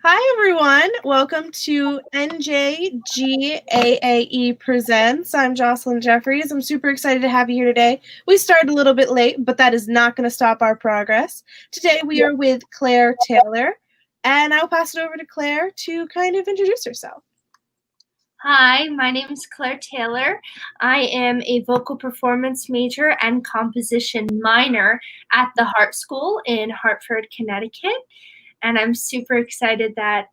Hi, everyone. Welcome to NJGAAE Presents. I'm Jocelyn Jeffries. I'm super excited to have you here today. We started a little bit late, but that is not going to stop our progress. Today, we are with Claire Taylor, and I'll pass it over to Claire to kind of introduce herself. Hi, my name is Claire Taylor. I am a vocal performance major and composition minor at the Hart School in Hartford, Connecticut. And I'm super excited that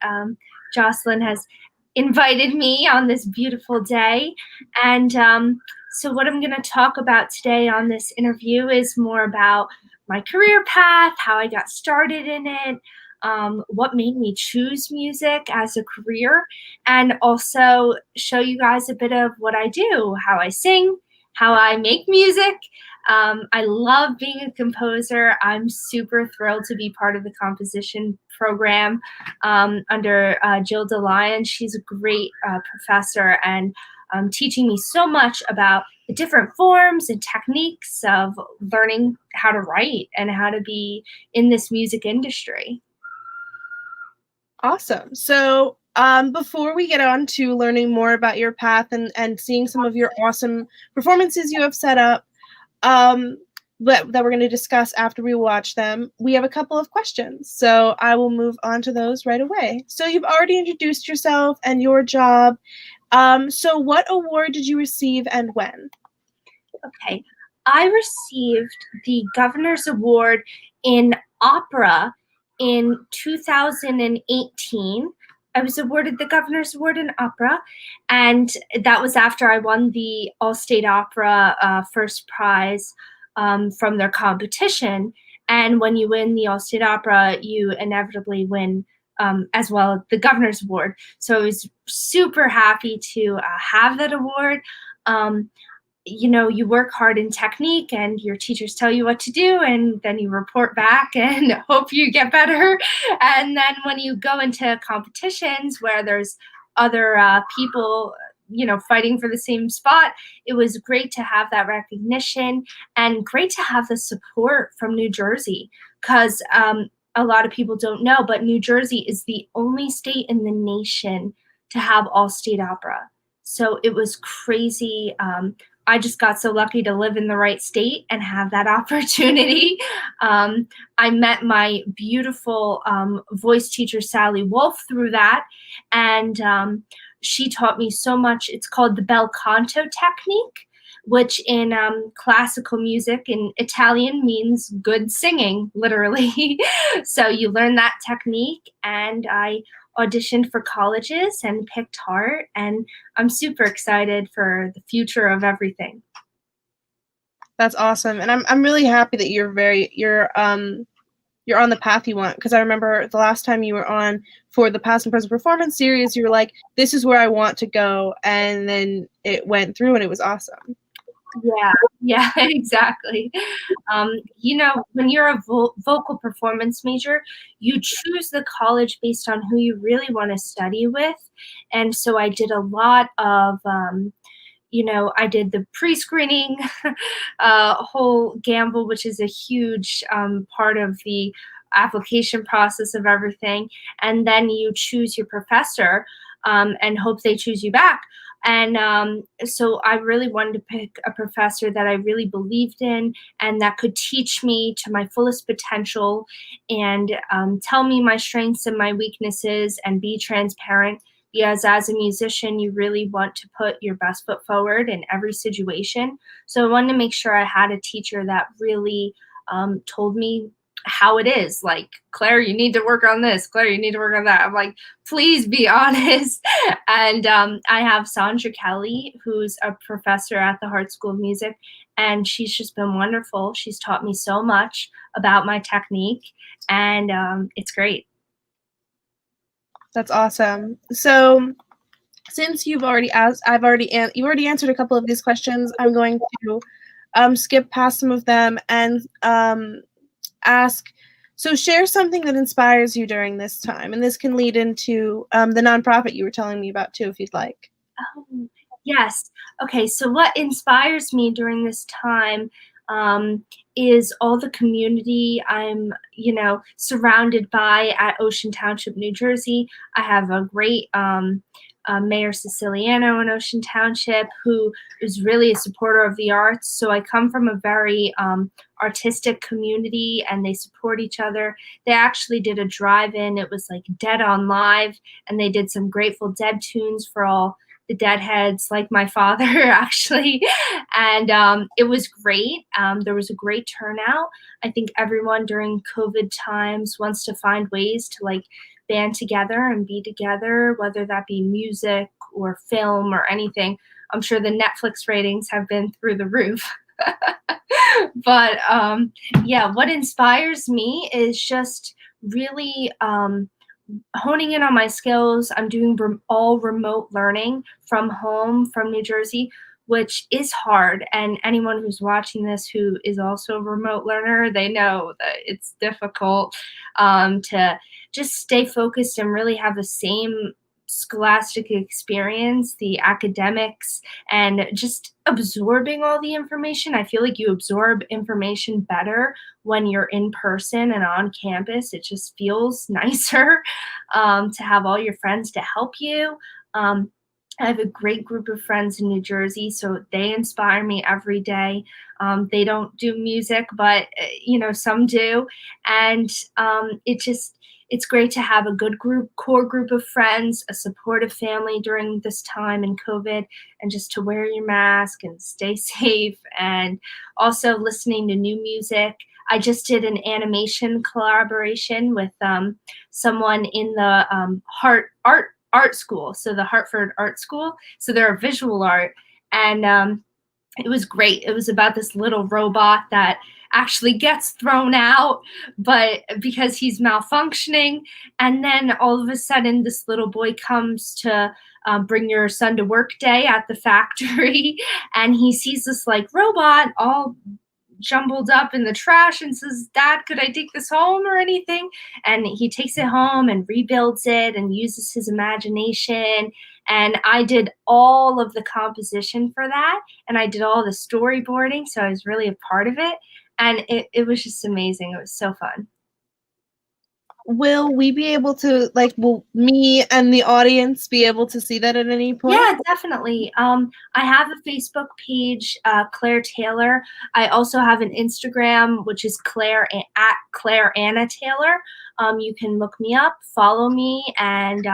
Jocelyn has invited me on this beautiful day. And so what I'm going to talk about today on this interview is more about my career path, how I got started in it, what made me choose music as a career, and also show you guys a bit of what I do, how I sing, how I make music. I love being a composer. I'm super thrilled to be part of the composition program under Jill DeLion. She's a great professor and teaching me so much about the different forms and techniques of learning how to write and how to be in this music industry. Awesome. So, before we get on to learning more about your path and seeing some of your awesome performances you have set up, that we're going to discuss after we watch them, we have a couple of questions. So I will move on to those right away. So you've already introduced yourself and your job. So what award did you receive and when? Okay, I received the Governor's Award in Opera in 2018. I was awarded the Governor's Award in Opera, and that was after I won the All-State Opera first prize from their competition. And when you win the All-State Opera, you inevitably win as well the Governor's Award. So I was super happy to have that award. You know, you work hard in technique and your teachers tell you what to do, and then you report back and hope you get better. And then when you go into competitions where there's other people, you know, fighting for the same spot, it was great to have that recognition and great to have the support from New Jersey, because a lot of people don't know, but New Jersey is the only state in the nation to have all-state opera. So it was crazy. I just got so lucky to live in the right state and have that opportunity. I met my beautiful voice teacher, Sally Wolf, through that. And she taught me so much. It's called the bel canto technique, which in classical music in Italian means good singing, literally. So you learn that technique, and I auditioned for colleges and picked Hart, and I'm super excited for the future of everything. That's awesome, and I'm really happy that you're on the path you want, because I remember the last time you were on for the Past and Present Performance series, you were like, this is where I want to go, and then it went through and it was awesome. Yeah, exactly. You know, when you're a vocal performance major, you choose the college based on who you really want to study with. And so I did a lot of, you know, I did the pre-screening whole gamble, which is a huge part of the application process of everything. And then you choose your professor and hope they choose you back. And so I really wanted to pick a professor that I really believed in and that could teach me to my fullest potential and tell me my strengths and my weaknesses and be transparent, because as a musician, you really want to put your best foot forward in every situation. So I wanted to make sure I had a teacher that really told me how it is. Like, Claire, you need to work on this. Claire, you need to work on that. I'm like, please be honest. And I have Sandra Kelly, who's a professor at the Hart School of Music, and she's just been wonderful. She's taught me so much about my technique, and it's great. That's awesome. So since you've already answered a couple of these questions, I'm going to skip past some of them and ask, so share something that inspires you during this time, and this can lead into the nonprofit you were telling me about too, if you'd like. Yes. Okay, so what inspires me during this time is all the community I'm, surrounded by at Ocean Township, New Jersey. I have a great Mayor Siciliano in Ocean Township, who is really a supporter of the arts. So I come from a very artistic community, and they support each other. They actually did a drive-in. It was like Dead on Live, and they did some Grateful Dead tunes for all the Deadheads, like my father, actually. And it was great. There was a great turnout. I think everyone during COVID times wants to find ways to like band together and be together, whether that be music or film or anything. I'm sure the Netflix ratings have been through the roof. But yeah, what inspires me is just really honing in on my skills. I'm doing all remote learning from home, from New Jersey, which is hard. And anyone who's watching this who is also a remote learner, they know that it's difficult to just stay focused and really have the same scholastic experience, the academics, and just absorbing all the information. I feel like you absorb information better when you're in person and on campus. It just feels nicer to have all your friends to help you. I have a great group of friends in New Jersey, so they inspire me every day. They don't do music, but some do, and it's great to have a good core group of friends, a supportive family during this time in COVID, and just to wear your mask and stay safe, and also listening to new music. I just did an animation collaboration with someone in the art school, so the Hartford Art School. So they're a visual art, and it was great. It was about this little robot that actually gets thrown out, but because he's malfunctioning, and then all of a sudden this little boy comes to bring your son to work day at the factory, and he sees this like robot all jumbled up in the trash and says, "Dad, could I take this home or anything?" And he takes it home and rebuilds it and uses his imagination. And I did all of the composition for that, and I did all the storyboarding, so I was really a part of it. And it was just amazing. It was so fun. Will we be able to, like, will me and the audience be able to see that at any point? Yeah, definitely. I have a Facebook page, Claire Taylor. I also have an Instagram, which is at Claire Anna Taylor. You can look me up, follow me, and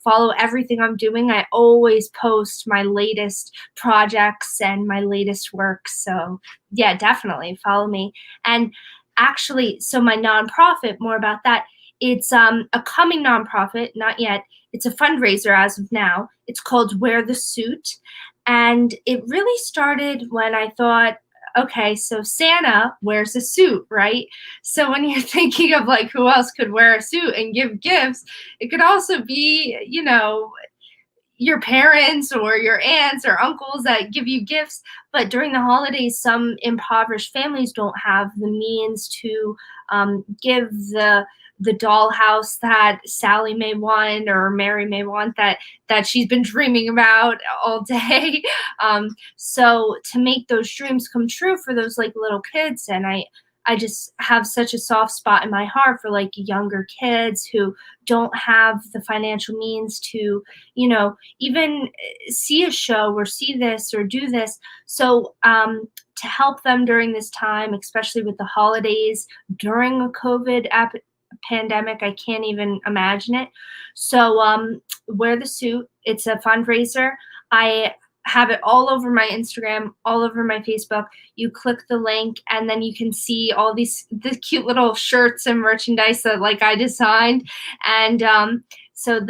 follow everything I'm doing. I always post my latest projects and my latest work. So yeah, definitely follow me. And actually, so my nonprofit, more about that. It's a coming nonprofit, not yet. It's a fundraiser as of now. It's called Wear the Suit. And it really started when I thought, okay, so Santa wears a suit, right? So when you're thinking of like who else could wear a suit and give gifts, it could also be, your parents or your aunts or uncles that give you gifts. But during the holidays, some impoverished families don't have the means to give the dollhouse that Sally may want or Mary may want, that she's been dreaming about all day. So to make those dreams come true for those like little kids, and I just have such a soft spot in my heart for like younger kids who don't have the financial means to, even see a show or see this or do this. So to help them during this time, especially with the holidays, during a COVID pandemic, I can't even imagine it. So Wear the Suit. It's a fundraiser. I have it all over my Instagram, all over my Facebook. You click the link, and then you can see all the cute little shirts and merchandise that like I designed. And so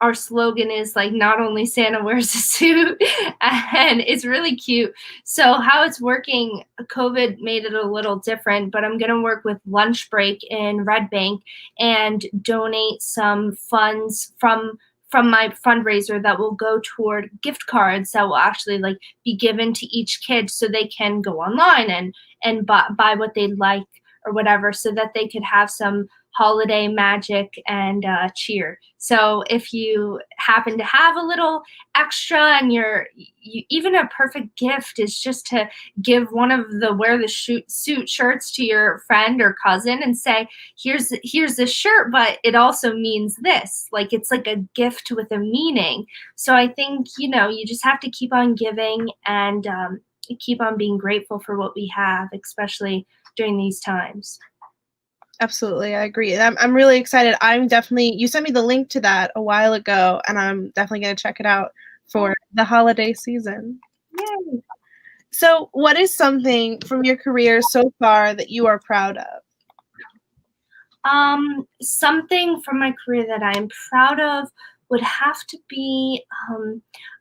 our slogan is like, not only Santa wears a suit, and it's really cute. So how it's working, COVID made it a little different, but I'm going to work with Lunch Break in Red Bank and donate some funds from my fundraiser that will go toward gift cards that will actually like be given to each kid, so they can go online and buy what they'd like or whatever, so that they could have some holiday magic and cheer. So if you happen to have a little extra, and even a perfect gift is just to give one of the wear the suit shirts to your friend or cousin and say, here's this shirt, but it also means this. Like, it's like a gift with a meaning. So I think, you just have to keep on giving and keep on being grateful for what we have, especially during these times. Absolutely, I agree. I'm really excited. You sent me the link to that a while ago, and I'm definitely going to check it out for the holiday season. Yay. So, what is something from your career so far that you are proud of? Something from my career that I'm proud of would have to be,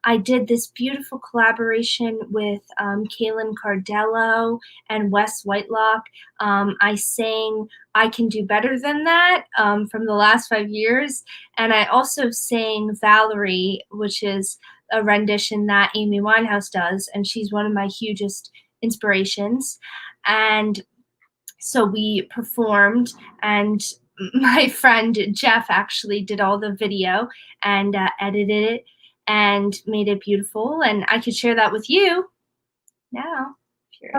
I did this beautiful collaboration with Kaylin Cardello and Wes Whitelock. I sang I Can Do Better Than That from the last 5 years. And I also sang Valerie, which is a rendition that Amy Winehouse does. And she's one of my hugest inspirations. And so we performed, and my friend Jeff actually did all the video and edited it and made it beautiful. And I could share that with you now.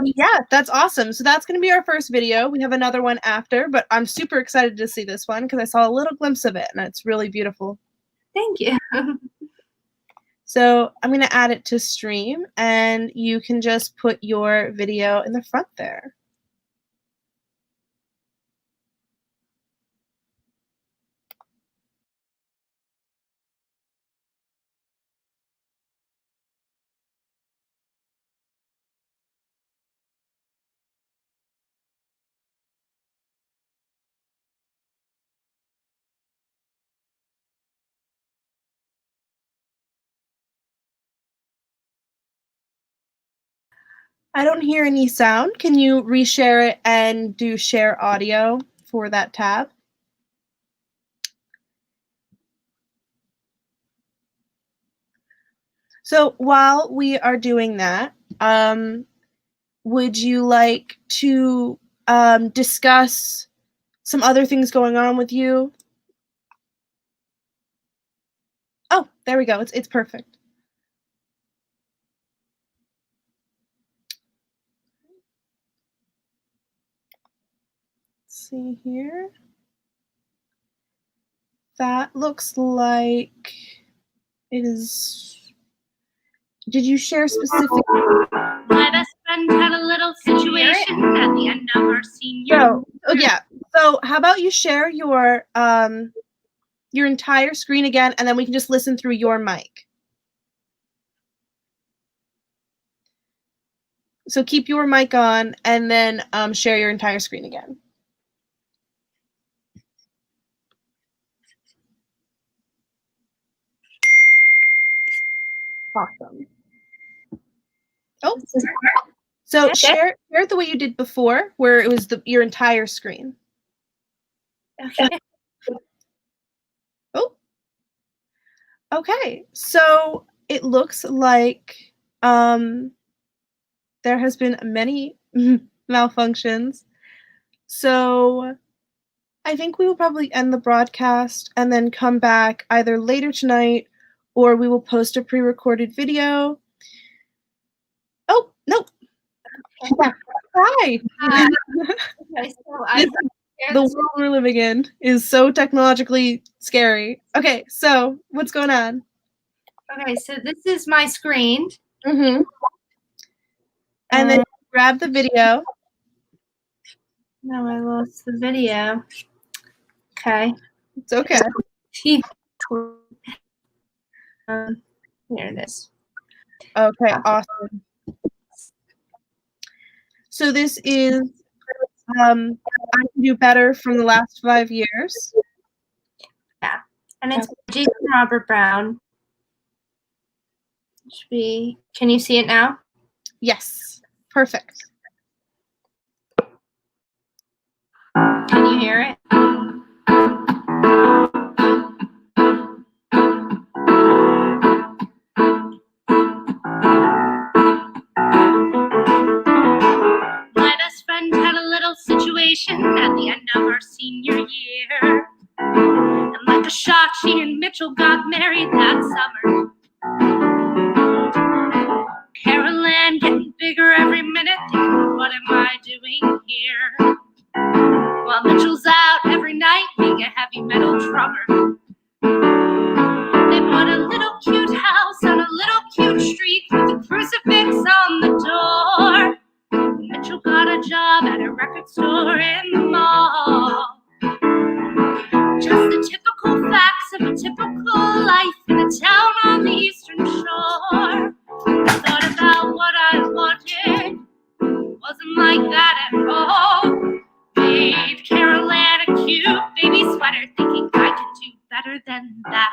Yeah, that's awesome. So that's going to be our first video. We have another one after, but I'm super excited to see this one because I saw a little glimpse of it, and it's really beautiful. Thank you. So I'm going to add it to stream, and you can just put your video in the front there. I don't hear any sound. Can you reshare it and do share audio for that tab? So while we are doing that, would you like to discuss some other things going on with you? Oh, there we go. It's perfect. Let's see here. That looks like it is. Did you share specific? My best friend had a little situation at the end of our senior. Oh yeah. So how about you share your entire screen again, and then we can just listen through your mic. So keep your mic on, and then share your entire screen again. Awesome. Oh, so share it the way you did before, where it was your entire screen. Okay. Oh. Okay. So it looks like there has been many malfunctions. So I think we will probably end the broadcast and then come back either later tonight, or we will post a pre-recorded video. Oh, no. Hi. Okay, so The world we're living in is so technologically scary. Okay, so what's going on? Okay, so this is my screen. Mm-hmm. And then grab the video. No, I lost the video. Okay. It's okay. Here it is. Okay, awesome. So this is I Can Do Better from the last 5 years. Yeah, and it's Jason Robert Brown. Should be. Can you see it now? Yes, perfect. Can you hear it? My best friend had a little situation at the end of our senior year. a shot, she and Mitchell got married that summer. Carol Ann getting bigger every minute, thinking, what am I doing here? While Mitchell's out every night being a heavy metal drummer. They bought a little cute house on a little cute street with a crucifix on the door. Mitchell got a job at a record store in the mall. Just the typical facts of a typical life in a town on the eastern shore. I thought about what I wanted, wasn't like that at all. Made Carol Ann a cute baby sweater, thinking I could do better than that.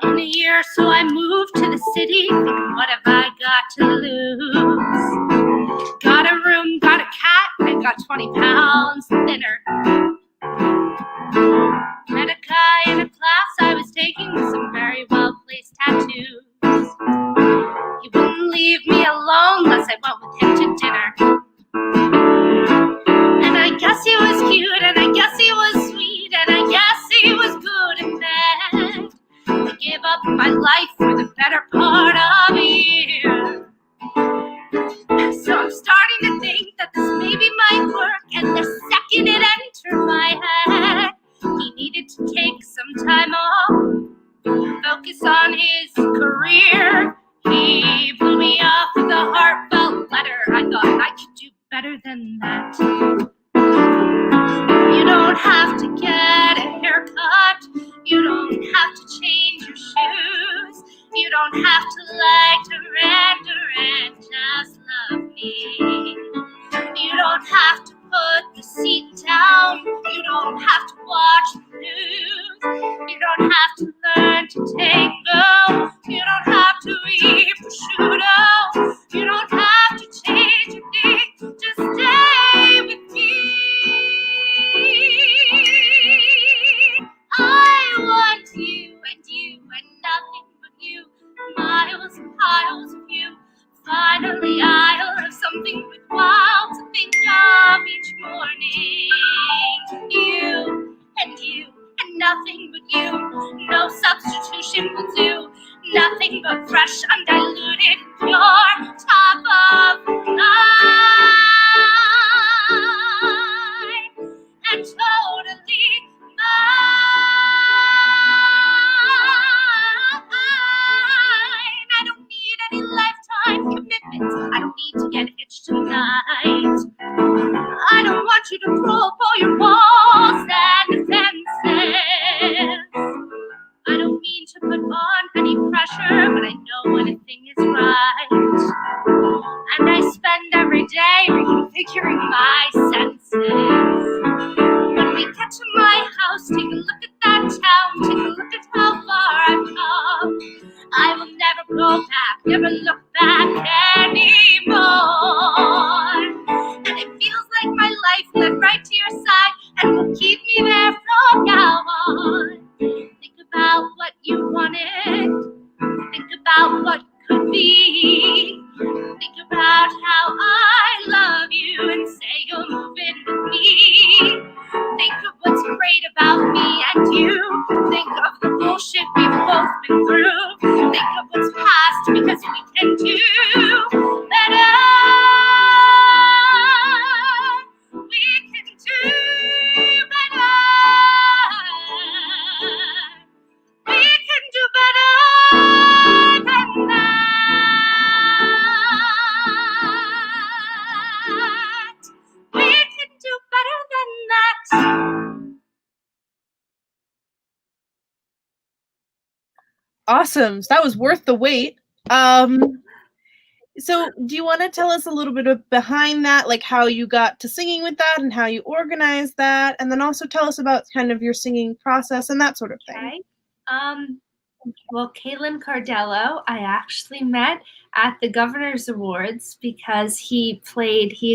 In a year or so I moved to the city, thinking what have I got to lose? Got a room, got a cat, I got 20 pounds thinner. Met a guy in a class I was taking with some very well-placed tattoos. He wouldn't leave me alone unless I went with him to dinner. And I guess he was cute, and I guess he was sweet, and I guess he was good in bed. I gave up my life for the better part of a year. So I'm starting to think that this maybe might work, and the second it entered my head, he needed to take some time off, focus on his career. He blew me off with a heartfelt letter. I thought I could do better than that. You don't have to get a haircut. You don't have to change your shoes. You don't have to like Duran, just love me. You don't have to put the seat down. You don't have to watch the news. You don't have to learn to tango. You don't have to eat prosciutto. You don't have to change a thing. Just stay with me. I want you and nothing but you. Miles and piles of you. Finally, I'll have something worthwhile to think of each morning. You and nothing but you. No substitution will do. Nothing but fresh, undiluted, pure, top of the line. And totally mine. I don't need any lifetime commitments. I don't need to get hitched tonight. I don't want you to crawl for your walls and defenses. I don't mean to put on any pressure, but I know when a thing is right. And I spend every day reconfiguring my senses. When we get to my house, take a look at that town, take a look at how far I've come. I will never go back, never look back anymore. And it feels like my life led right to your side and will keep me there from now on. Think about what you wanted. Think about what could be. Think about how I love you and say you'll move in with me. Think of what's great about me and you. Think of the bullshit we've both been through. Think of what's past because we can do better. We can do better. We can do better than that. We can do better than that. Awesome. So that was worth the wait. So do you want to tell us a little bit of behind that, like how you got to singing with that and how you organized that, and then also tell us about kind of your singing process and that sort of thing. Okay. Well, Caitlin Cardello, I actually met at the Governor's Awards because he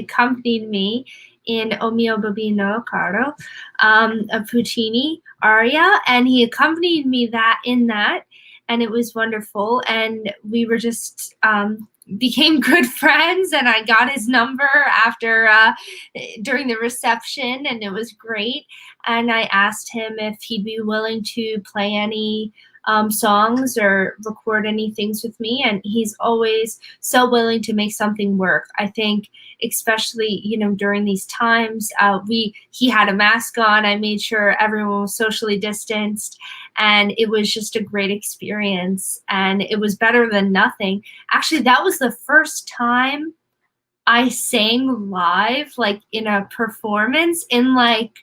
accompanied me in O mio bambino caro, a Puccini aria, and he accompanied me in that. and it was wonderful. And we were just became good friends, and I got his number after during the reception, and it was great. And I asked him if he'd be willing to play any songs or record any things with me, and he's always so willing to make something work. I think especially, you know, during these times, he had a mask on. I made sure everyone was socially distanced, and it was just a great experience, and it was better than nothing. Actually, that was the first time I sang live, like in a performance, in like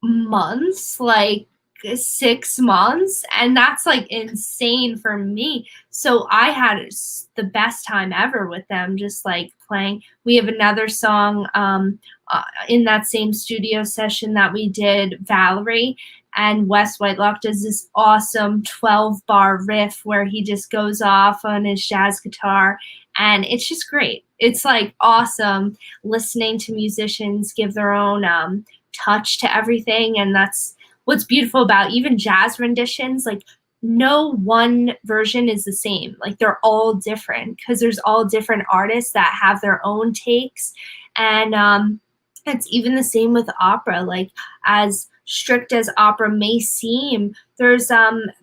months, like 6 months, and that's like insane for me. So I had the best time ever with them, just like playing. We have another song in that same studio session that we did, Valerie, and Wes Whitelock does this awesome 12-bar riff where he just goes off on his jazz guitar, and it's just great. It's like awesome listening to musicians give their own touch to everything, and that's what's beautiful about even jazz renditions. Like, no one version is the same. Like, they're all different because there's all different artists that have their own takes. And it's even the same with opera. Like, as strict as opera may seem, there's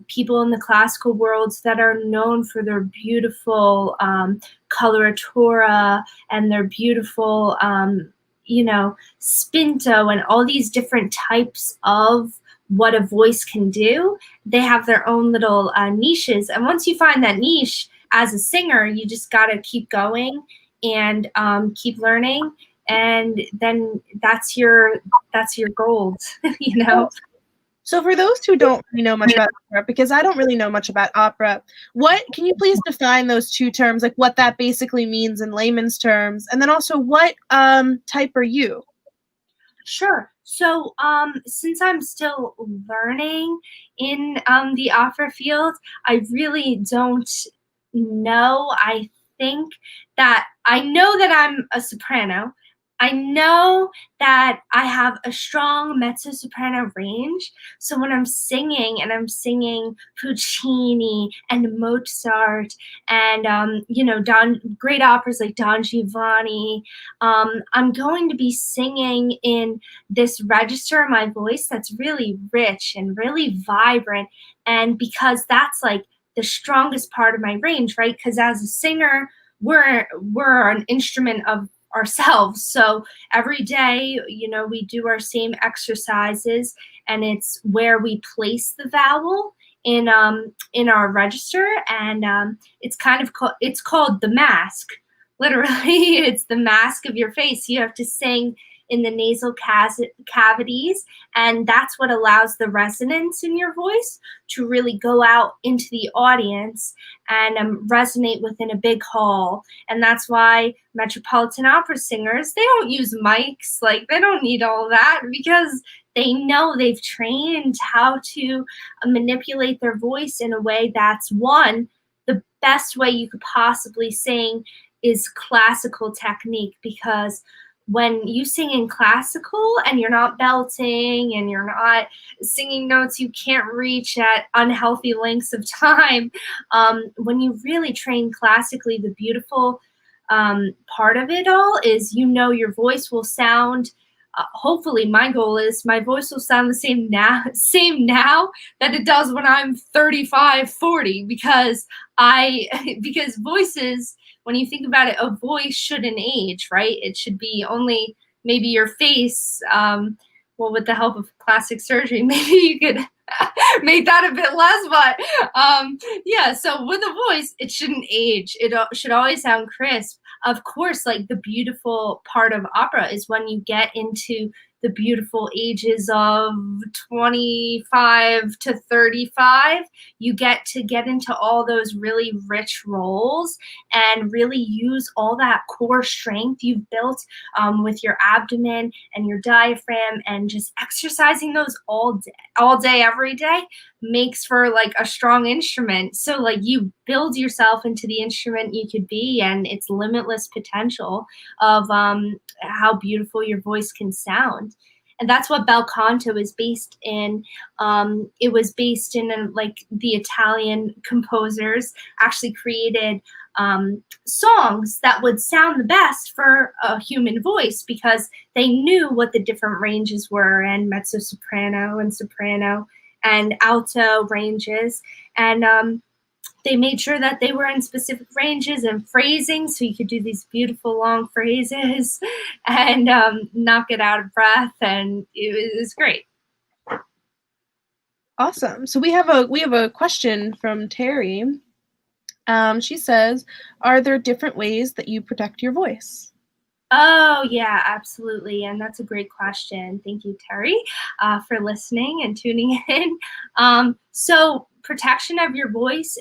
people in the classical world that are known for their beautiful coloratura and their beautiful you know, spinto and all these different types of what a voice can do. They have their own little niches. And once you find that niche as a singer, you just got to keep going and keep learning. And then that's your gold, you know? So for those who don't really know much about opera, because I don't really know much about opera, can you please define those two terms, like what that basically means in layman's terms, and then also what type are you? Sure. So since I'm still learning in the opera field, I really don't know. I think that I know that I'm a soprano. I know that I have a strong mezzo-soprano range. So when I'm singing and I'm singing Puccini and Mozart and, you know, great operas like Don Giovanni, I'm going to be singing in this register of my voice that's really rich and really vibrant. And because that's like the strongest part of my range, right? Because as a singer, we're an instrument of ourselves. So every day, you know, we do our same exercises, and it's where we place the vowel in our register, and it's called the mask. Literally, it's the mask of your face. You have to sing in the nasal cavities, and that's what allows the resonance in your voice to really go out into the audience and resonate within a big hall. And that's why Metropolitan Opera singers, they don't use mics. Like, they don't need all that because they know they've trained how to manipulate their voice in a way that's, one, the best way you could possibly sing is classical technique, because when you sing in classical and you're not belting and you're not singing notes you can't reach at unhealthy lengths of time, when you really train classically, the beautiful part of it all is, you know, your voice will sound, hopefully my goal is my voice will sound the same now that it does when I'm 35, 40, because voices, when you think about it, a voice shouldn't age, right? It should be only maybe your face. Well, with the help of plastic surgery, maybe you could make that a bit less. But yeah, so with a voice, it shouldn't age. It should always sound crisp. Of course, like, the beautiful part of opera is when you get into the beautiful ages of 25 to 35, you get into all those really rich roles and really use all that core strength you've built with your abdomen and your diaphragm, and just exercising those all day, every day makes for like a strong instrument. So like, you build yourself into the instrument you could be, and it's limitless potential of how beautiful your voice can sound. And that's what bel canto is based in. It was based in like the Italian composers actually created songs that would sound the best for a human voice because they knew what the different ranges were, and mezzo soprano and soprano and alto ranges. And they made sure that they were in specific ranges and phrasing, so you could do these beautiful long phrases and not get out of breath, and it was great. Awesome. So we have a question from Terry. She says, "Are there different ways that you protect your voice?" Oh, yeah, absolutely. And that's a great question. Thank you, Terry, for listening and tuning in. So protection of your voice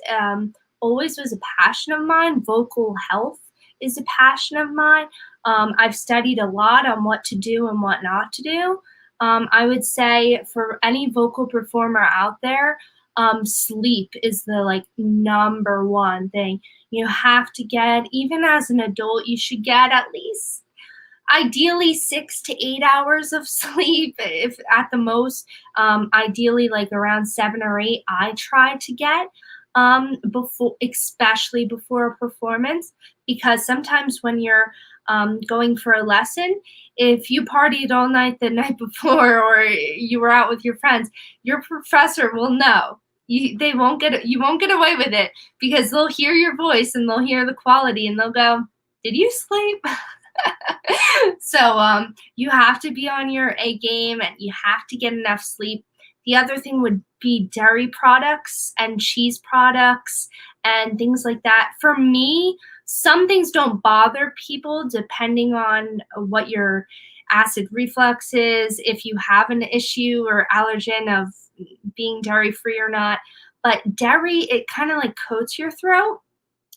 always was a passion of mine. Vocal health is a passion of mine. I've studied a lot on what to do and what not to do. I would say for any vocal performer out there, sleep is the like number one thing. You have to get, even as an adult, you should get at least ideally 6 to 8 hours of sleep, if at the most. Ideally like around 7 or 8 I try to get before, especially before a performance, because sometimes when you're going for a lesson, if you partied all night the night before or you were out with your friends, your professor will know. You won't get away with it, because they'll hear your voice and they'll hear the quality and they'll go, "Did you sleep?" So you have to be on your A game and you have to get enough sleep. The other thing would be dairy products and cheese products and things like that. For me, some things don't bother people depending on what your acid reflux is, if you have an issue or allergen of being dairy free or not. But dairy, it kind of like coats your throat.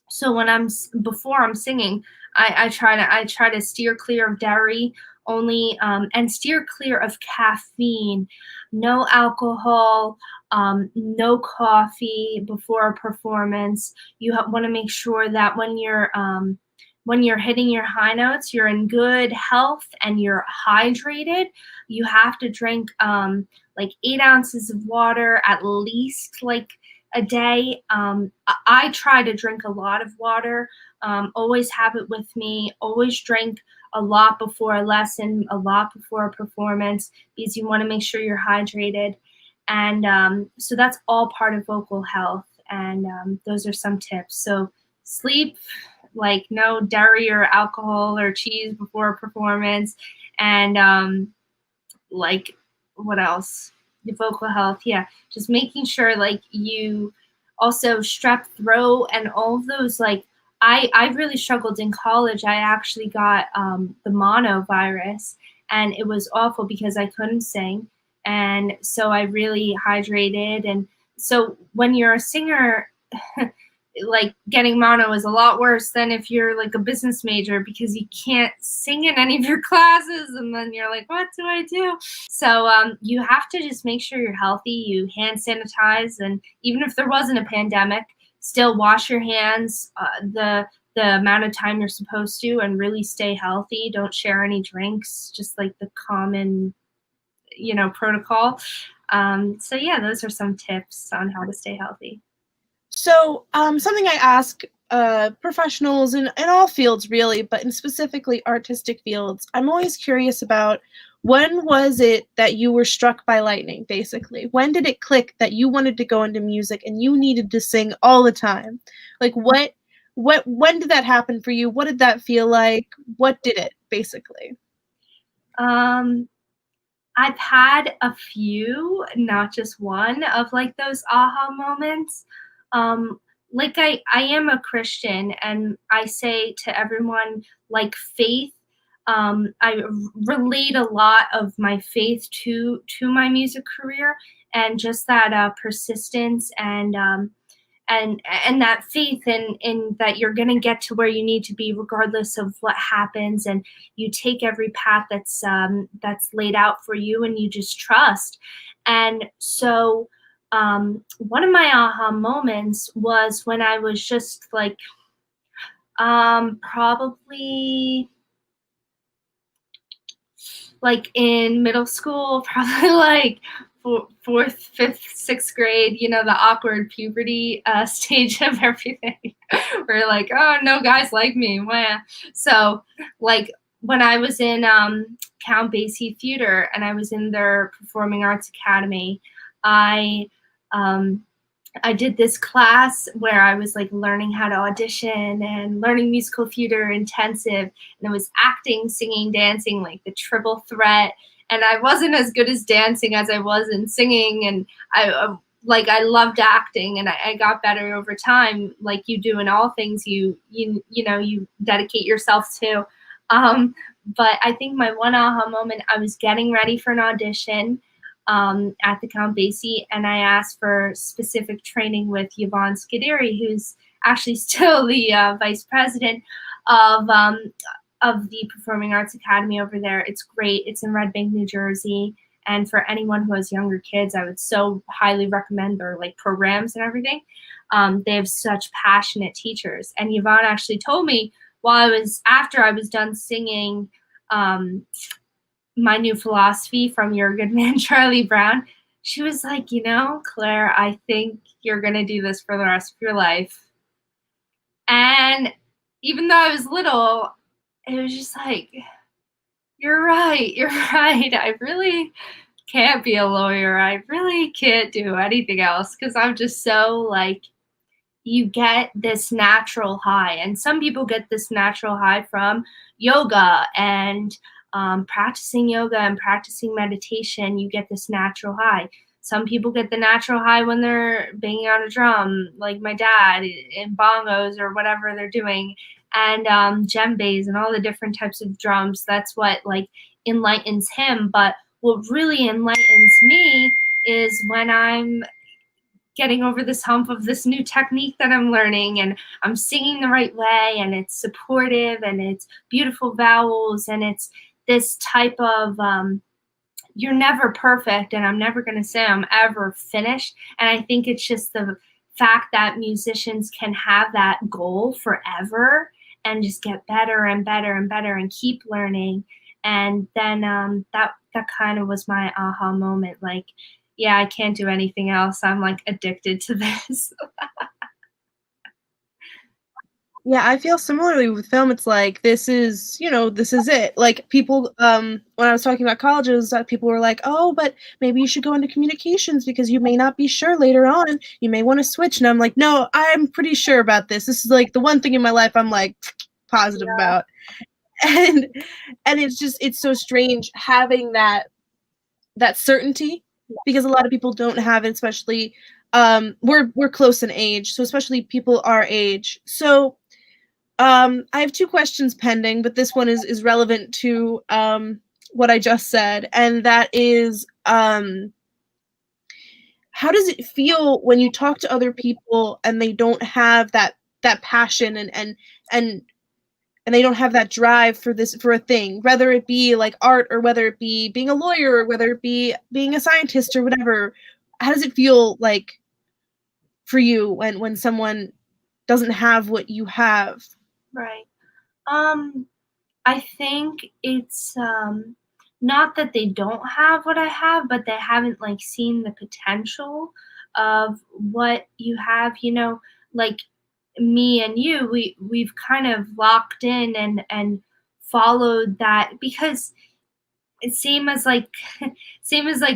So when before I'm singing, I try to steer clear of dairy only, and steer clear of caffeine, no alcohol, no coffee before a performance. You want to make sure that when you're hitting your high notes, you're in good health and you're hydrated. You have to drink like 8 ounces of water at least, like a day. I try to drink a lot of water, always have it with me, always drink a lot before a lesson, a lot before a performance, because you want to make sure you're hydrated. And so that's all part of vocal health. And those are some tips. So sleep, like no dairy or alcohol or cheese before a performance. And like, what else? The vocal health, yeah, just making sure like you also strep throat and all of those. Like I really struggled in college. I actually got the mono virus, and it was awful because I couldn't sing, and so I really hydrated. And so when you're a singer, like getting mono is a lot worse than if you're like a business major, because you can't sing in any of your classes and then you're like, what do I do? So you have to just make sure you're healthy. You hand sanitize, and even if there wasn't a pandemic, still wash your hands the amount of time you're supposed to, and really stay healthy. Don't share any drinks, just like the common protocol. So yeah, those are some tips on how to stay healthy. So something I ask professionals in all fields really, but in specifically artistic fields, I'm always curious about, when was it that you were struck by lightning, basically? When did it click that you wanted to go into music and you needed to sing all the time? Like when did that happen for you? What did that feel like? What did it, basically? I've had a few, not just one, of like those aha moments. Like I am a Christian, and I say to everyone, like, faith. I relate a lot of my faith to my music career, and just that persistence and that faith in that you're going to get to where you need to be regardless of what happens, and you take every path that's laid out for you, and you just trust. And so one of my aha moments was when I was just like probably like in middle school, probably like fourth, fifth, sixth grade, you know, the awkward puberty stage of everything. We're like, oh, no guys like me. Wah. So like when I was in Count Basie Theater and I was in their Performing Arts Academy, I did this class where I was like learning how to audition and learning musical theater intensive, and it was acting, singing, dancing, like the triple threat. And I wasn't as good as dancing as I was in singing, and I loved acting, and I got better over time, like you do in all things you dedicate yourself to. But I think my one aha moment, I was getting ready for an audition at the Count Basie, and I asked for specific training with Yvonne Scuderi, who's actually still the vice president of the Performing Arts Academy over there. It's great. It's in Red Bank, New Jersey. And for anyone who has younger kids, I would so highly recommend their like programs and everything. They have such passionate teachers. And Yvonne actually told me after I was done singing My New Philosophy from Your Good Man, Charlie Brown, she was like, you know, Claire, I think you're going to do this for the rest of your life. And even though I was little, it was just like, you're right. I really can't be a lawyer. I really can't do anything else because I'm just so like, you get this natural high. And some people get this natural high from yoga and practicing yoga and practicing meditation. You get this natural high. Some people get the natural high when they're banging on a drum, like my dad, in bongos or whatever they're doing, and djembes and all the different types of drums. That's what like enlightens him. But what really enlightens me is when I'm getting over this hump of this new technique that I'm learning, and I'm singing the right way, and it's supportive, and it's beautiful vowels, and it's this type of you're never perfect, and I'm never going to say I'm ever finished. And I think it's just the fact that musicians can have that goal forever and just get better and better and better and keep learning. And then that kind of was my aha moment. Like, yeah, I can't do anything else. I'm like addicted to this. Yeah, I feel similarly with film. It's like, this is it. Like people, when I was talking about colleges, people were like, oh, but maybe you should go into communications because you may not be sure later on. You may want to switch. And I'm like, no, I'm pretty sure about this. This is like the one thing in my life I'm like positive about. And it's so strange having that certainty, because a lot of people don't have it, especially we're close in age, so especially people our age. So I have two questions pending, but this one is relevant to what I just said, and that is, how does it feel when you talk to other people and they don't have that passion and they don't have that drive for a thing, whether it be like art or whether it be being a lawyer or whether it be being a scientist or whatever? How does it feel like for you when someone doesn't have what you have? Right. I think it's not that they don't have what I have, but they haven't like seen the potential of what you have, you know, like me and you, we've kind of locked in and followed that, because it same as like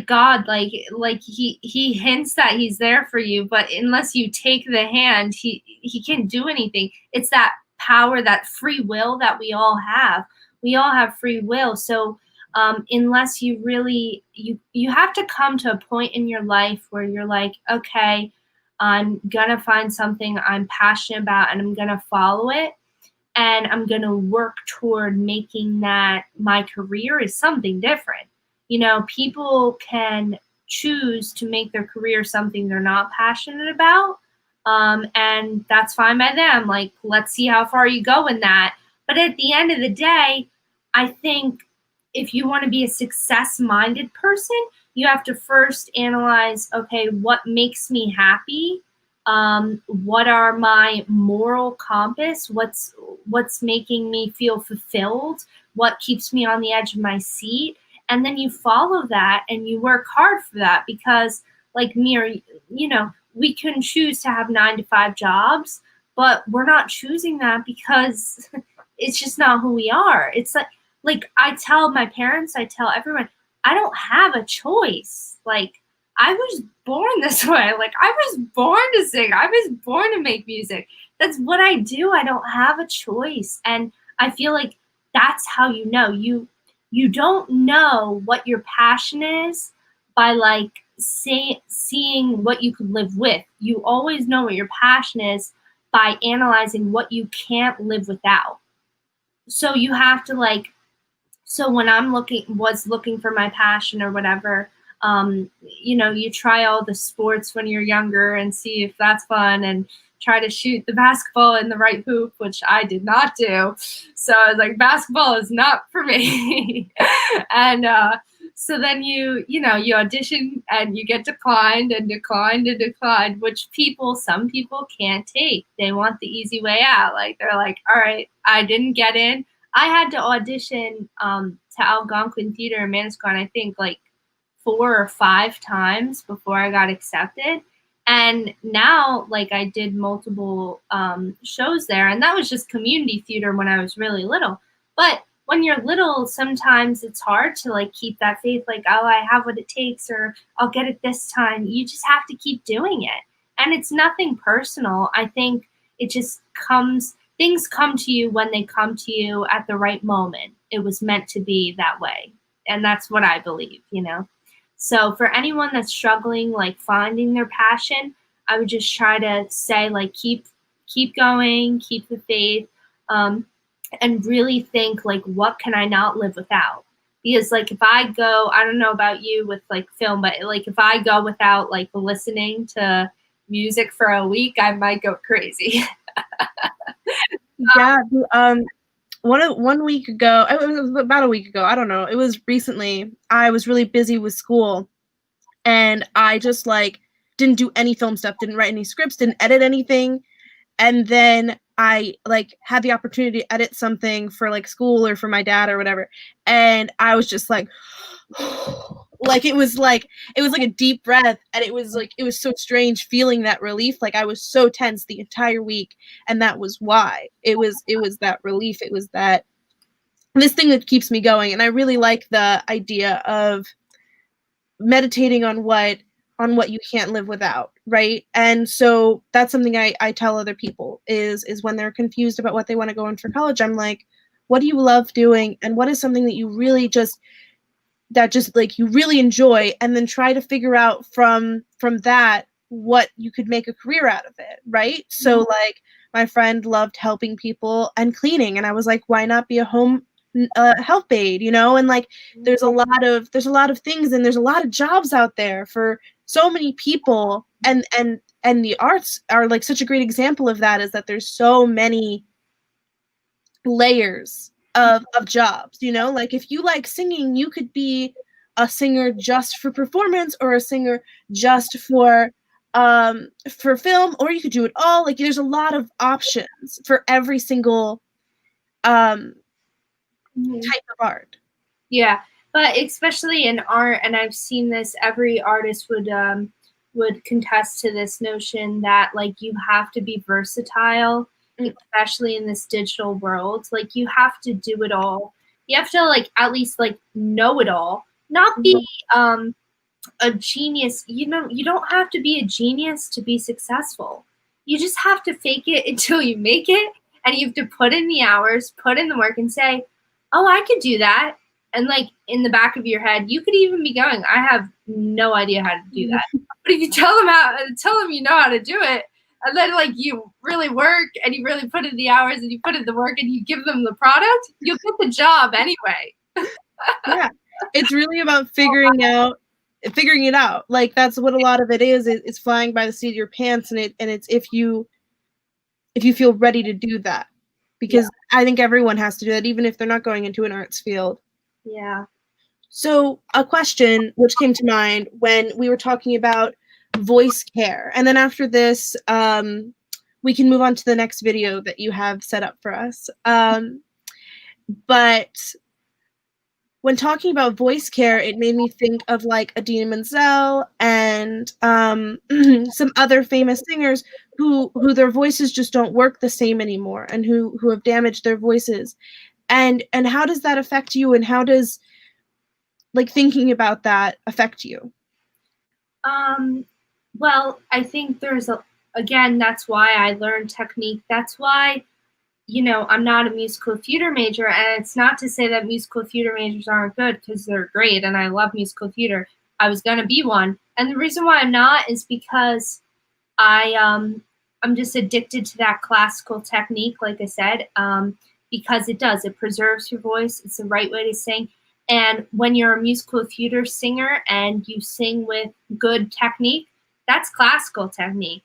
God, like he hints that he's there for you, but unless you take the hand, he can't do anything. It's that power, that free will that we all have. We all have free will. So unless you really you have to come to a point in your life where you're like, okay, I'm gonna find something I'm passionate about and I'm gonna follow it, and I'm going to work toward making that my career is something different. You know, people can choose to make their career something they're not passionate about, and that's fine by them. Like, let's see how far you go in that. But at the end of the day, I think if you want to be a success-minded person, you have to first analyze, okay, what makes me happy? What are my moral compass? What's making me feel fulfilled? What keeps me on the edge of my seat? and then you follow that and you work hard for that, because like me or, you know, we can choose to have 9-to-5 jobs, but we're not choosing that because it's just not who we are. It's like I tell my parents, I tell everyone, I don't have a choice. Like, I was born this way. Like, I was born to sing. I was born to make music. That's what I do. I don't have a choice. And I feel like that's how you know. You don't know what your passion is by like seeing what you could live with. You always know what your passion is by analyzing what you can't live without. So you have to like, so when was looking for my passion or whatever, you know, you try all the sports when you're younger and see if that's fun, and try to shoot the basketball in the right hoop, which I did not do. So I was like, basketball is not for me. And so then you audition and you get declined and declined and declined, which some people can't take. They want the easy way out. Like, they're like, all right, I didn't get in. I had to audition to Algonquin Theater in Manasquan, I think like 4 or 5 times before I got accepted. And now, like, I did multiple shows there, and that was just community theater when I was really little. But when you're little, sometimes it's hard to like keep that faith, like, oh, I have what it takes, or I'll get it this time. You just have to keep doing it. And it's nothing personal. I think it just things come to you when they come to you at the right moment. It was meant to be that way. And that's what I believe, you know? So for anyone that's struggling, like finding their passion, I would just try to say, like, keep going, keep the faith, and really think, like, what can I not live without? Because, like, if I go, I don't know about you with, like, film, but, like, if I go without, like, listening to music for a week, I might go crazy. Yeah. 1 week ago, it was about a week ago, I don't know. It was recently. I was really busy with school, and I just like didn't do any film stuff, didn't write any scripts, didn't edit anything. And then I like had the opportunity to edit something for like school or for my dad or whatever. And I was just like, like it was like a deep breath, and it was so strange feeling that relief. Like, I was so tense the entire week, and that was why. It was that relief. It was that this thing that keeps me going. And I really like the idea of meditating on what you can't live without, right? And so that's something I tell other people is when they're confused about what they want to go in for college. I'm like, what do you love doing, and what is something that you really like you really enjoy, and then try to figure out from that what you could make a career out of it, right? So like, my friend loved helping people and cleaning, and I was like, why not be a home health aide, you know? And like, there's a lot of things, and there's a lot of jobs out there for so many people, and the arts are like such a great example of that, is that there's so many layers of jobs, you know? Like, if you like singing, you could be a singer just for performance, or a singer just for film, or you could do it all. Like, there's a lot of options for every single type of art. Yeah, but especially in art, and I've seen this, every artist would contest to this notion that like you have to be versatile, especially in this digital world. Like, you have to do it all. You have to like at least like know it all, not be a genius. You know, you don't have to be a genius to be successful. You just have to fake it until you make it, and you have to put in the hours, put in the work, and say, oh, I could do that. And like, in the back of your head, you could even be going, I have no idea how to do that. But if you tell them you know how to do it, and then like you really work, and you really put in the hours, and you put in the work, and you give them the product, you'll get the job anyway. Yeah, it's really about figuring it out. Like, that's what a lot of it is. It's flying by the seat of your pants, and it's if you feel ready to do that, because I think everyone has to do that, even if they're not going into an arts field. Yeah. So a question which came to mind when we were talking about voice care, and then after this, we can move on to the next video that you have set up for us. But when talking about voice care, it made me think of like Idina Menzel and some other famous singers who their voices just don't work the same anymore, and who have damaged their voices. And how does that affect you, and how does like thinking about that affect you? Well, I think again, that's why I learned technique. That's why, I'm not a musical theater major, and it's not to say that musical theater majors aren't good, because they're great, and I love musical theater. I was going to be one. And the reason why I'm not is because I'm just addicted to that classical technique, like I said, because it preserves your voice. It's the right way to sing. And when you're a musical theater singer and you sing with good technique, that's classical technique.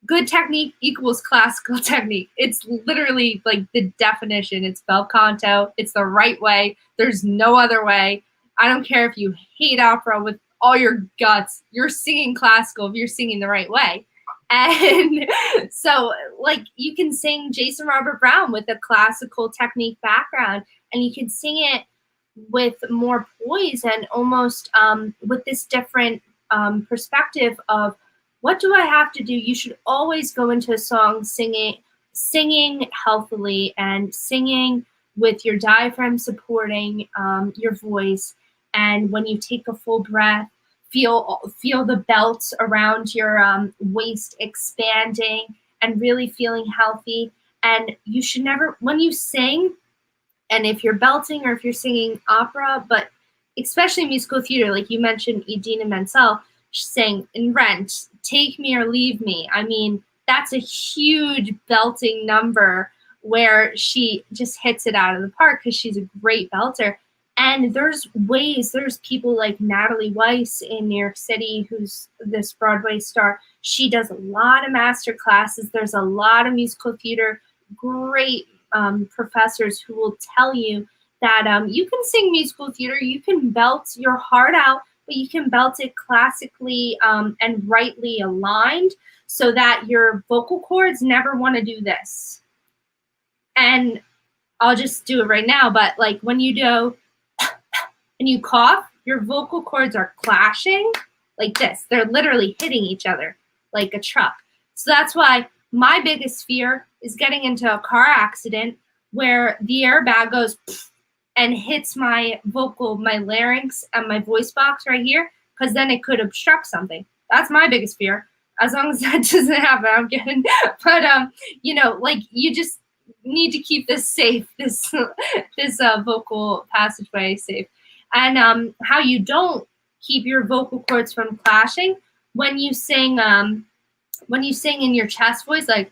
Good technique equals classical technique. It's literally like the definition. It's bel canto. It's the right way. There's no other way. I don't care if you hate opera with all your guts. You're singing classical if you're singing the right way. And so, like, you can sing Jason Robert Brown with a classical technique background, and you can sing it with more poise and almost with this different perspective of, what do I have to do? You should always go into a song singing healthily and singing with your diaphragm supporting your voice. And when you take a full breath, feel the belt around your waist expanding and really feeling healthy. And you should never, when you sing, and if you're belting or if you're singing opera, but especially musical theater, like you mentioned, Idina Menzel, she sang in Rent, Take Me or Leave Me. I mean, that's a huge belting number where she just hits it out of the park because she's a great belter. And there's people like Natalie Weiss in New York City, who's this Broadway star. She does a lot of master classes. There's a lot of musical theater, great professors who will tell you that you can sing musical theater, you can belt your heart out, but you can belt it classically and rightly aligned so that your vocal cords never want to do this. And I'll just do it right now, but like when you do and you cough, your vocal cords are clashing like this. They're literally hitting each other like a truck. So that's why my biggest fear is getting into a car accident where the airbag goes and hits my larynx and my voice box right here, because then it could obstruct something. That's my biggest fear. As long as that doesn't happen, I'm kidding. But like, you just need to keep this safe, this vocal passageway safe. And how you don't keep your vocal cords from clashing when you sing in your chest voice, like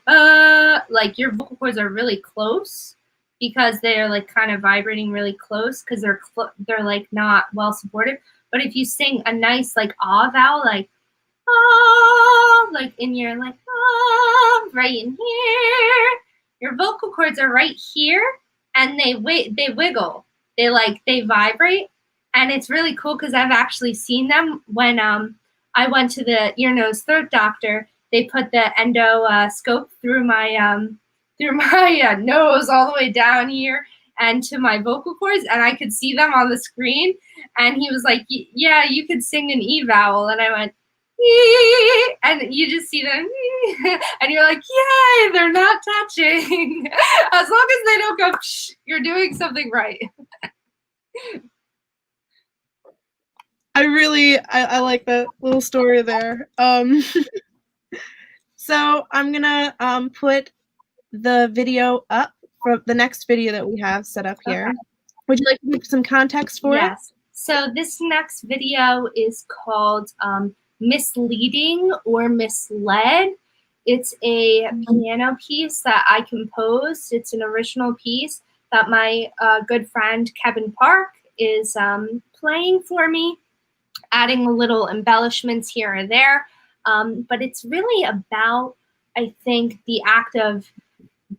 your vocal cords are really close because they're like kind of vibrating really close because they're like not well supported. But if you sing a nice like ah vowel, like ah, like in your like ah, right in here, your vocal cords are right here, and they wiggle, they vibrate, and it's really cool because I've actually seen them when I went to the ear, nose, throat doctor. They put the endoscope through my nose all the way down here and to my vocal cords, and I could see them on the screen. And he was like, "Yeah, you could sing an E vowel," and I went, "Ee," and you just see them, and you're like, "Yay, they're not touching." As long as they don't go, psh, you're doing something right. I like that little story there. So I'm gonna put the video up for the next video that we have set up here. Okay. Would you like to give some context for it? Yes. So this next video is called Misleading or Misled. It's a piano piece that I composed. It's an original piece that my good friend Kevin Park is playing for me, adding a little embellishments here or there. But it's really about, I think, the act of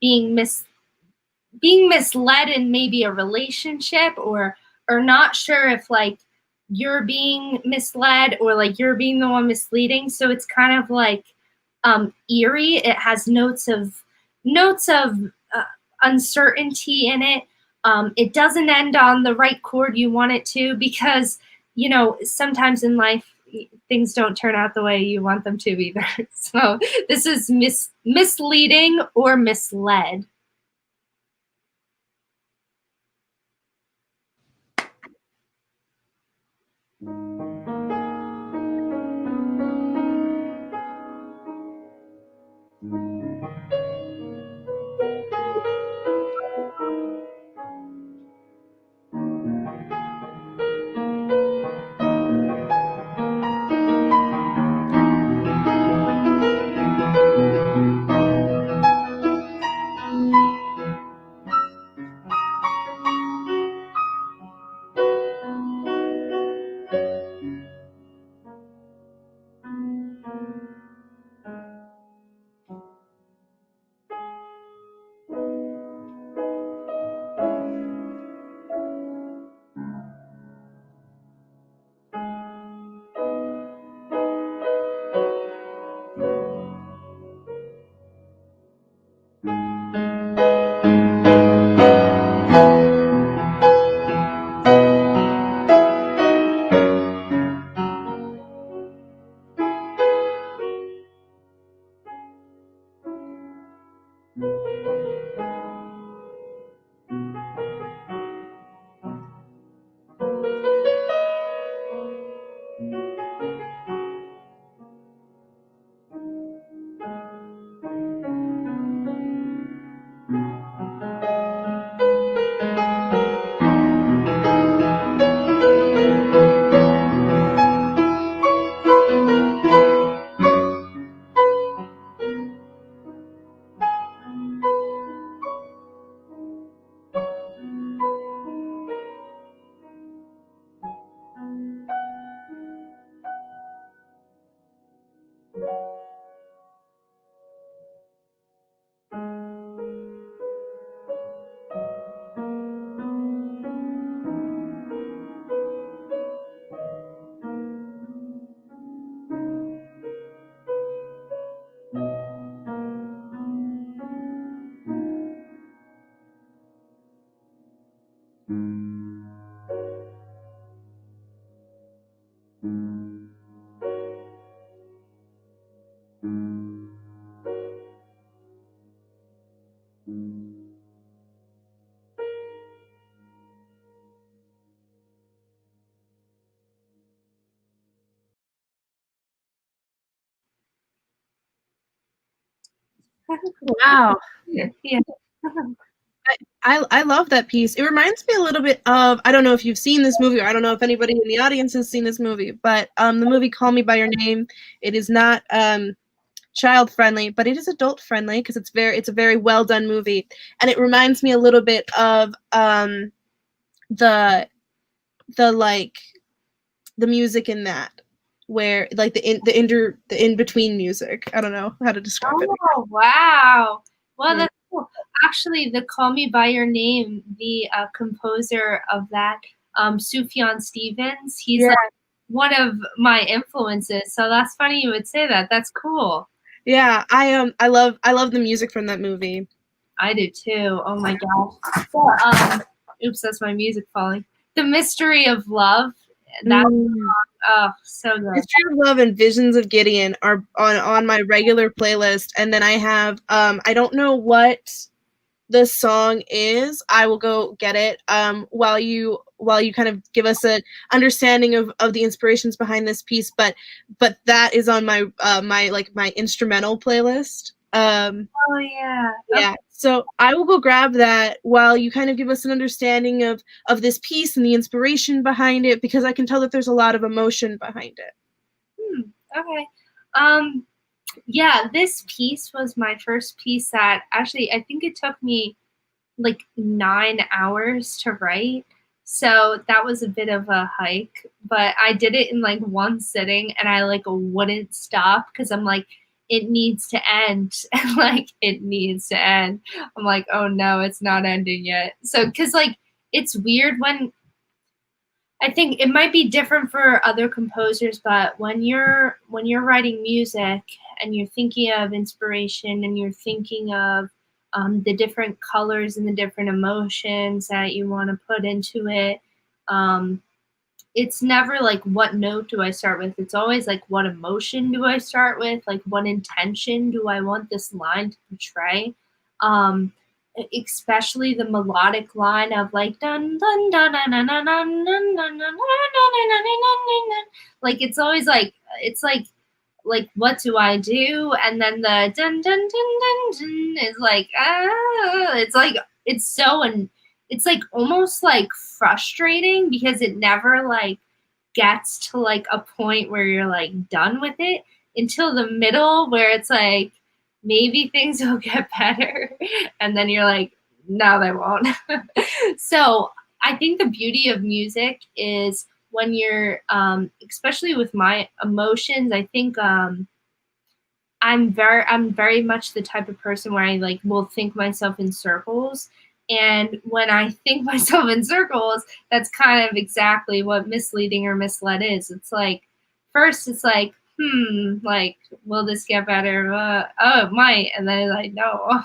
being misled in maybe a relationship, or not sure if like you're being misled or like you're being the one misleading. So it's kind of like eerie. It has notes of uncertainty in it. It doesn't end on the right chord you want it to, because, you know, sometimes in life things don't turn out the way you want them to either. So this is misleading or misled. Wow. Yeah. I love that piece. It reminds me a little bit of, I don't know if you've seen this movie, or I don't know if anybody in the audience has seen this movie, but the movie Call Me by Your Name. It is not child friendly, but it is adult friendly because it's a very well done movie, and it reminds me a little bit of the like the music in that, where like the in between music. I don't know how to describe it. Oh, wow. Well, Yeah. that's cool. Actually, the Call Me by Your Name, the composer of that, Sufjan Stevens, he's Yeah. like one of my influences. So that's funny you would say that. That's cool. Yeah, I love the music from that movie. I do too. Oh my gosh. So, oops, that's my music falling. The Mystery of Love. That oh, so good. History of Love and Visions of Gideon are on my regular playlist, and then I have I don't know what the song is. I will go get it while you kind of give us an understanding of the inspirations behind this piece, but that is on my my instrumental playlist. Oh yeah. Yeah. So I will go grab that while you kind of give us an understanding of this piece and the inspiration behind it, because I can tell that there's a lot of emotion behind it. Okay. Yeah, this piece was my first piece that actually I think it took me like 9 hours to write. So that was a bit of a hike, but I did it in like one sitting, and I like wouldn't stop because I'm like, it needs to end. And like, it needs to end. I'm like, oh no, it's not ending yet. So, cause like, it's weird when I think it might be different for other composers, but when you're writing music and you're thinking of inspiration and you're thinking of the different colors and the different emotions that you want to put into it. It's never like, what note do I start with? It's always like, what emotion do I start with? Like, what intention do I want this line to portray? Especially the melodic line of like dun dun dun dun dun dun dun dun dun dun. Like, it's always like, it's like what do I do? And then the dun dun dun dun dun is like, it's like, it's so, and it's like almost like frustrating because it never like gets to like a point where you're like done with it until the middle where it's like, maybe things will get better. And then you're like, no, they won't. So I think the beauty of music is when you're, especially with my emotions, I think I'm very much the type of person where I like will think myself in circles. And when I think myself in circles, that's kind of exactly what misleading or misled is. It's like, first it's like, like, will this get better? Oh, it might. And then it's like, no.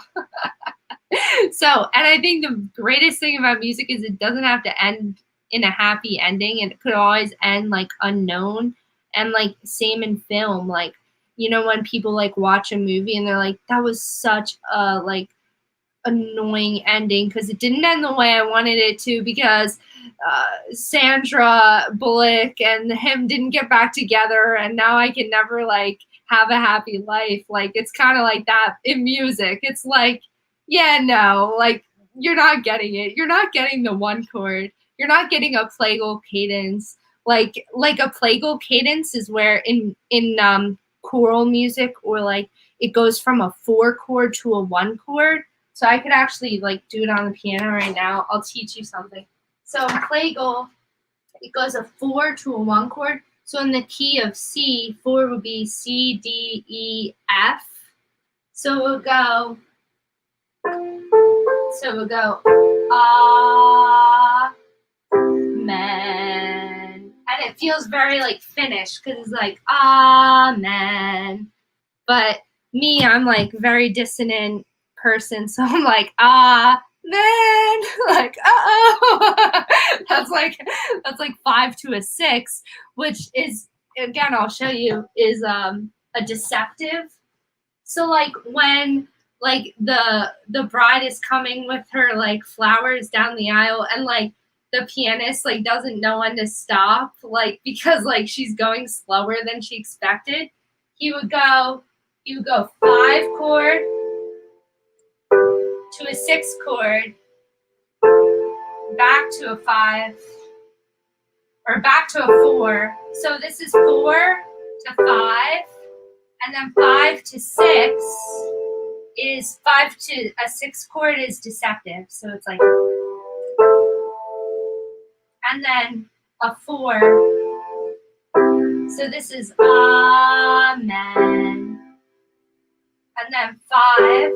So, and I think the greatest thing about music is it doesn't have to end in a happy ending. It could always end like unknown. And like same in film, like, you know, when people like watch a movie and they're like, that was such a like annoying ending because it didn't end the way I wanted it to, because Sandra Bullock and him didn't get back together, and now I can never like have a happy life. Like, it's kind of like that in music. It's like, yeah, no, like, you're not getting it. You're not getting the one chord. You're not getting a plagal cadence. Like a plagal cadence is where in choral music, or like it goes from a 4 chord to a 1 chord. So I could actually like do it on the piano right now. I'll teach you something. So in plagal, it goes a 4 to a 1 chord. So in the key of C, 4 would be C, D, E, F. So we'll go, amen. And it feels very like Finnish because it's like, amen. But me, I'm like very dissonant person, so I'm like, man, like, that's like 5 to a 6, which is, again, I'll show you, is a deceptive. So like when like the bride is coming with her like flowers down the aisle, and like the pianist like doesn't know when to stop, like because like she's going slower than she expected, you would go 5 chord to a 6 chord, back to a 5, or back to a 4. So this is 4 to 5, and then 5 to 6 is 5 to a 6 chord is deceptive. So it's like, and then a 4. So this is amen. And then 5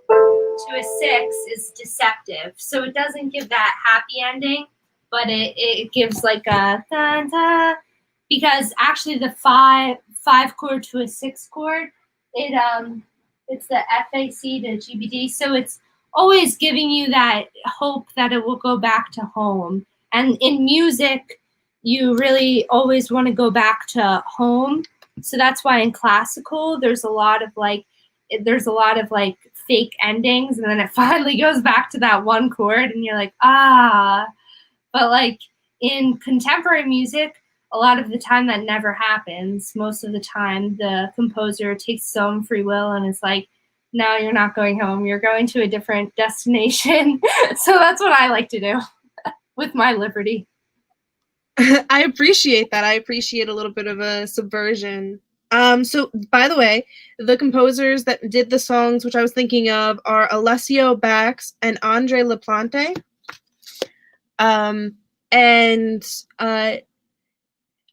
to a 6 is deceptive. So it doesn't give that happy ending, but it gives like a da, da, because actually the 5 chord to a 6 chord, it's the FAC to GBD. So it's always giving you that hope that it will go back to home. And in music, you really always want to go back to home. So that's why in classical, there's a lot of like fake endings, and then it finally goes back to that 1 chord, and you're like, But like in contemporary music, a lot of the time that never happens. Most of the time, the composer takes some free will and it's like, no, you're not going home. You're going to a different destination. So that's what I like to do with my liberty. I appreciate that. I appreciate a little bit of a subversion. So, by the way, the composers that did the songs, which I was thinking of, are Alessio Bax and Andre Laplante.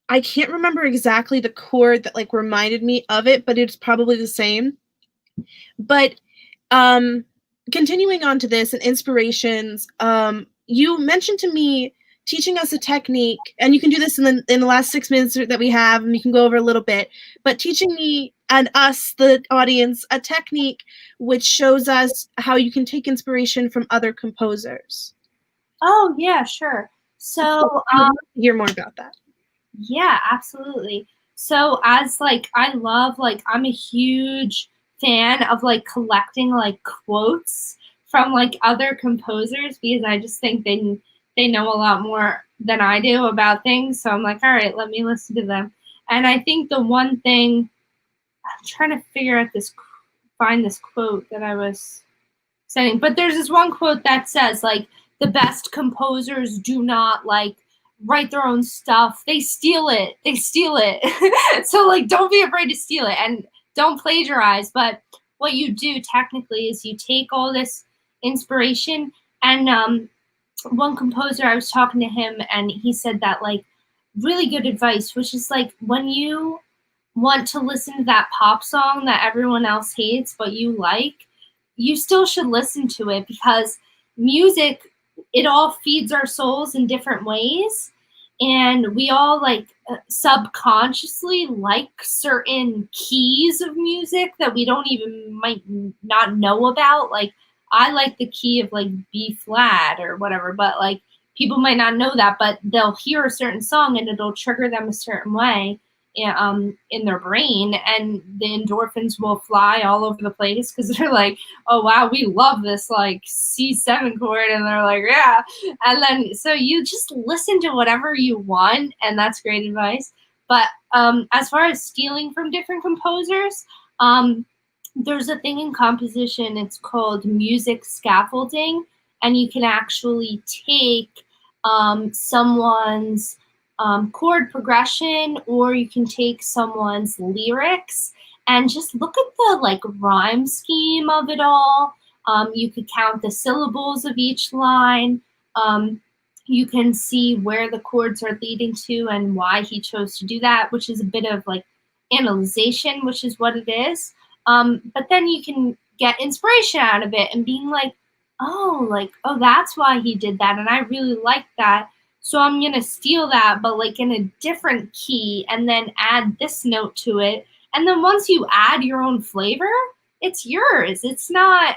I can't remember exactly the chord that like reminded me of it, but it's probably the same. But continuing on to this and inspirations, you mentioned to me teaching us a technique, and you can do this in the last 6 minutes that we have, and we can go over a little bit, but teaching me and us, the audience, a technique which shows us how you can take inspiration from other composers. Oh, yeah, sure. So, I'd love to hear more about that. yeah, absolutely. So as like I love like I'm a huge fan of like collecting like quotes from like other composers because I just think they know a lot more than I do about things. So I'm like, all right, let me listen to them. And I think the one thing I'm trying to figure out find this quote that I was saying, but there's this one quote that says like the best composers do not like write their own stuff. They steal it. So like don't be afraid to steal it and don't plagiarize. But what you do technically is you take all this inspiration and one composer, I was talking to him and he said that like really good advice, which is like when you want to listen to that pop song that everyone else hates but you like, you still should listen to it because music, it all feeds our souls in different ways. And we all like subconsciously like certain keys of music that we don't even might not know about. Like I like the key of like B flat or whatever, but like people might not know that, but they'll hear a certain song and it'll trigger them a certain way in their brain, and the endorphins will fly all over the place because they're like, oh wow, we love this like C7 chord, and they're like, yeah. And then so you just listen to whatever you want, and that's great advice. But as far as stealing from different composers, there's a thing in composition, it's called music scaffolding, and you can actually take someone's chord progression, or you can take someone's lyrics and just look at the like rhyme scheme of it all. You could count the syllables of each line. You can see where the chords are leading to and why he chose to do that, which is a bit of like analyzation, which is what it is. But then you can get inspiration out of it and being like, oh, that's why he did that. And I really like that. So I'm going to steal that, but like in a different key, and then add this note to it. And then once you add your own flavor, it's yours. It's not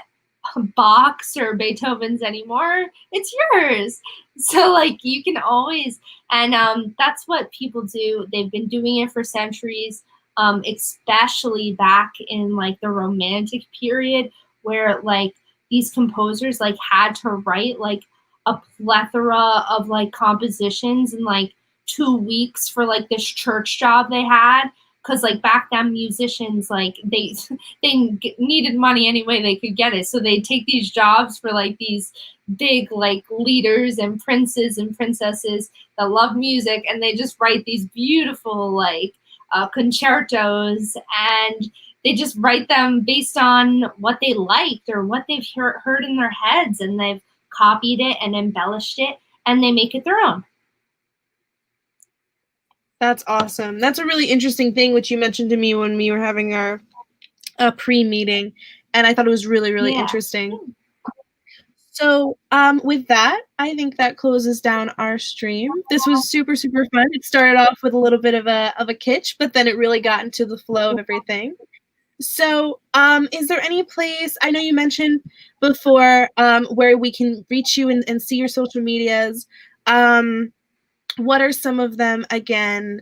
Bach's or Beethoven's anymore. It's yours. So like you can always, and that's what people do. They've been doing it for centuries, especially back in like the Romantic period, where like these composers like had to write like a plethora of like compositions in like 2 weeks for like this church job they had, because like back then musicians like they needed money any way they could get it, so they'd take these jobs for like these big like leaders and princes and princesses that love music, and they just write these beautiful like concertos, and they just write them based on what they liked or what they've heard in their heads, and they've copied it and embellished it, and they make it their own. That's awesome. That's a really interesting thing, which you mentioned to me when we were having our pre-meeting, and I thought it was really, really interesting. So with that, I think that closes down our stream. This was super, super fun. It started off with a little bit of a kitsch, but then it really got into the flow of everything. So is there any place, I know you mentioned before, where we can reach you and see your social medias. What are some of them again?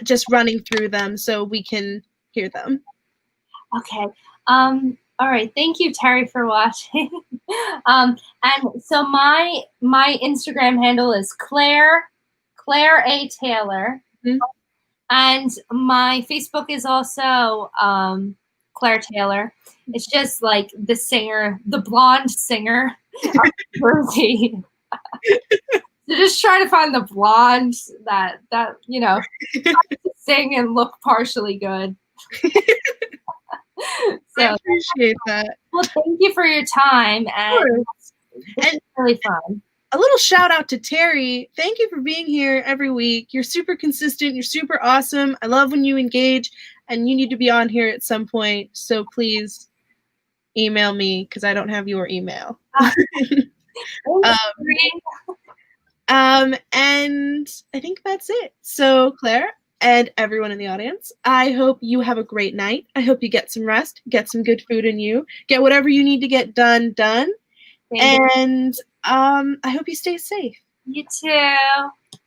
Just running through them so we can hear them. Okay. All right. Thank you, Terry, for watching. And so my Instagram handle is Claire A. Taylor. Mm-hmm. And my Facebook is also Claire Taylor. It's just like the singer, the blonde singer of Jersey. So just try to find the blonde that you know sing and look partially good. So, I appreciate that. Well, thank you for your time, and it's really fun. A little shout out to Terry. Thank you for being here every week. You're super consistent. You're super awesome. I love when you engage, and you need to be on here at some point. So please email me because I don't have your email. And I think that's it. So Claire, and everyone in the audience. I hope you have a great night. I hope you get some rest, get some good food in you, get whatever you need to get done. Thank you. And I hope you stay safe. You too.